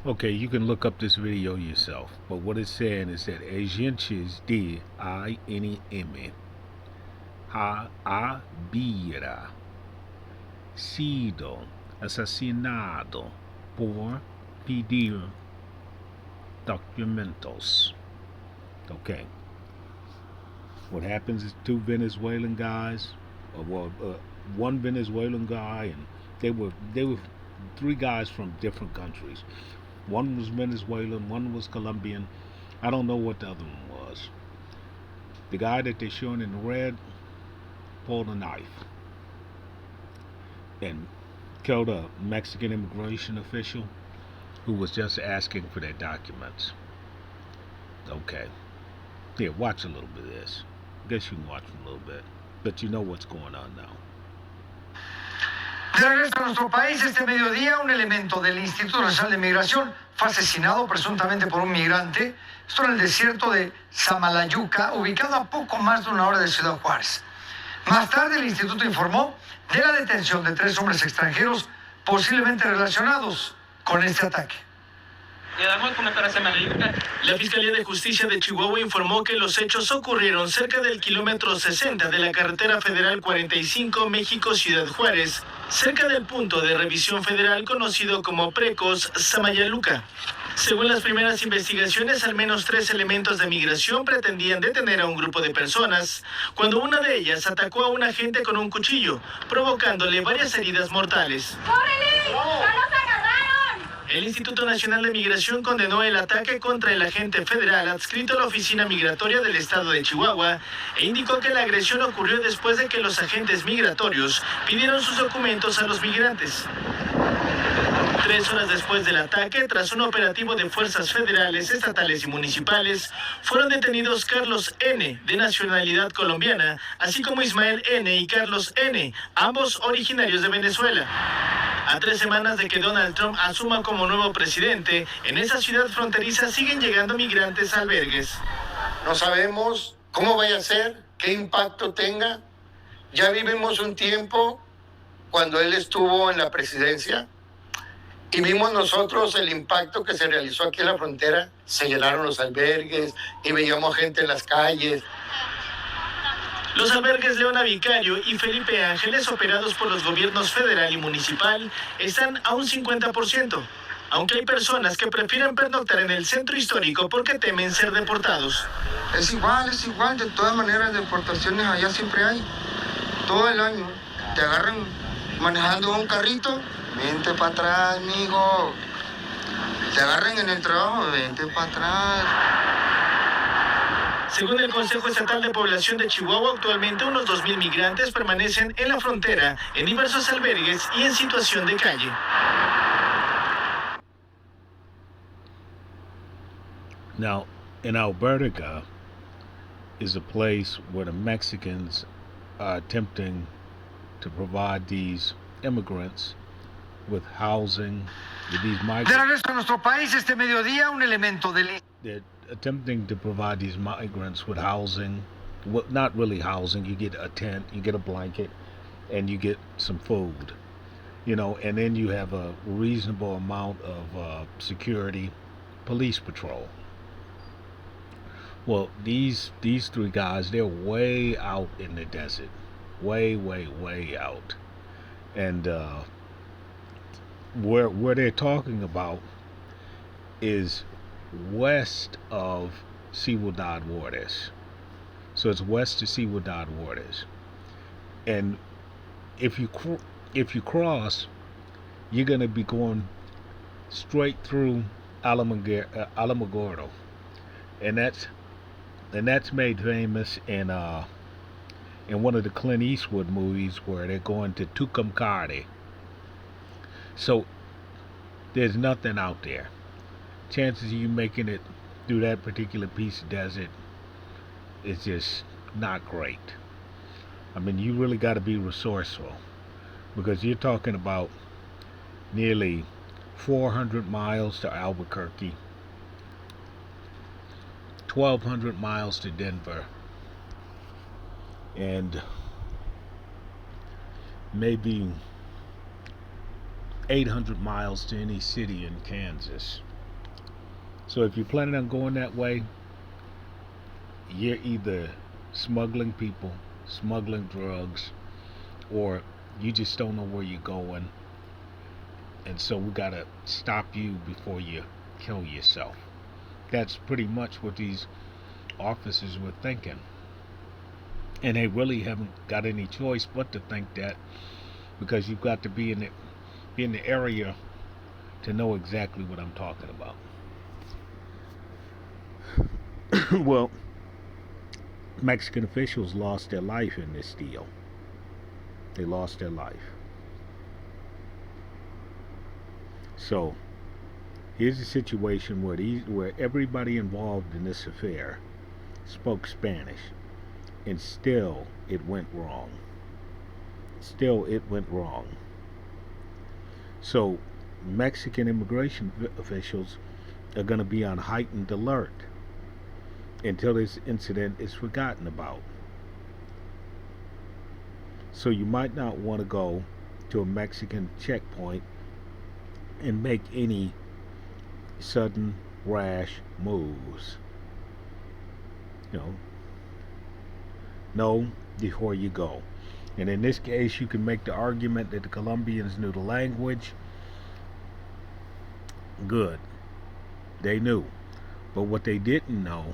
Okay, you can look up this video yourself. But what it's saying is that agentes de INM había sido asesinado por pedir documentos. Okay. What happens is two Venezuelan guys, one Venezuelan guy, and they were three guys from different countries. One was Venezuelan, one was Colombian. I don't know what the other one was. The guy that they're showing in the red pulled a knife and killed a Mexican immigration official who was just asking for their documents. Okay. Yeah, watch a little bit of this. I guess you can watch a little bit, but you know what's going on now. De regreso a nuestro país, este mediodía, un elemento del Instituto Nacional de Migración fue asesinado presuntamente por un migrante. Esto en el desierto de Samalayuca, ubicado a poco más de una hora de Ciudad Juárez. Más tarde, el instituto informó de la detención de 3 hombres extranjeros posiblemente relacionados con este ataque. La Fiscalía de Justicia de Chihuahua informó que los hechos ocurrieron cerca del kilómetro 60 de la carretera federal 45 México-Ciudad Juárez, cerca del punto de revisión federal conocido como Precos Samayaluca. Según las primeras investigaciones, al menos 3 elementos de migración pretendían detener a un grupo de personas, cuando una de ellas atacó a un agente con un cuchillo, provocándole varias heridas mortales. ¡Córrele! ¡Ya los agarraron! El Instituto Nacional de Migración condenó el ataque contra el agente federal adscrito a la Oficina Migratoria del Estado de Chihuahua e indicó que la agresión ocurrió después de que los agentes migratorios pidieron sus documentos a los migrantes. 3 horas después del ataque, tras un operativo de fuerzas federales, estatales y municipales, fueron detenidos Carlos N., de nacionalidad colombiana, así como Ismael N. y Carlos N., ambos originarios de Venezuela. A 3 semanas de que Donald Trump asuma como nuevo presidente, en esa ciudad fronteriza siguen llegando migrantes a albergues. No sabemos cómo vaya a ser, qué impacto tenga. Ya vivimos un tiempo cuando él estuvo en la presidencia y vimos nosotros el impacto que se realizó aquí en la frontera. Se llenaron los albergues y veíamos gente en las calles. Los albergues Leona Vicario y Felipe Ángeles, operados por los gobiernos federal y municipal, están a un 50%, aunque hay personas que prefieren pernoctar en el centro histórico porque temen ser deportados. Es igual, de todas maneras deportaciones allá siempre hay, todo el año. Te agarran manejando un carrito, vente para atrás, amigo. Te agarran en el trabajo, vente para atrás. Según el Consejo Estatal de Población de Chihuahua, actualmente unos 2,000 migrantes permanecen en la frontera, en diversos albergues y en situación de calle. Now, in Alberta is a place where the Mexicans are attempting to provide these immigrants with housing, with these De migrants. regreso a nuestro país, este mediodía, un elemento del They're attempting to provide these migrants with housing. Well, not really housing. You get a tent, you get a blanket, and you get some food. You know, and then you have a reasonable amount of security, police patrol. Well, these 3 guys, they're way out in the desert, way out, and where they're talking about is west of Ciudad Juarez. So it's west of Ciudad Juarez, and if you cross, you're gonna be going straight through Alamogordo, and that's made famous in one of the Clint Eastwood movies where they're going to Tucumcari. So there's nothing out there. Chances of you making it through that particular piece of desert is just not great. I mean, you really got to be resourceful, because you're talking about nearly 400 miles to Albuquerque, 1,200 miles to Denver, and maybe 800 miles to any city in Kansas. So if you're planning on going that way, you're either smuggling people, smuggling drugs, or you just don't know where you're going, and so we gotta stop you before you kill yourself. That's pretty much what these officers were thinking, and they really haven't got any choice but to think that, because you've got to be in the area to know exactly what I'm talking about. Well, Mexican officials lost their life in this deal. They lost their life. So here's a situation where everybody involved in this affair spoke Spanish, and still it went wrong. Still it went wrong. So Mexican immigration officials are going to be on heightened alert until this incident is forgotten about. So you might not want to go to a Mexican checkpoint and make any sudden rash moves. Know before you go. And in this case, you can make the argument that the Colombians knew the language. Good. They knew. But what they didn't know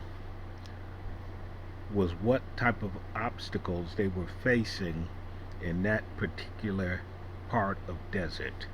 was what type of obstacles they were facing in that particular part of desert.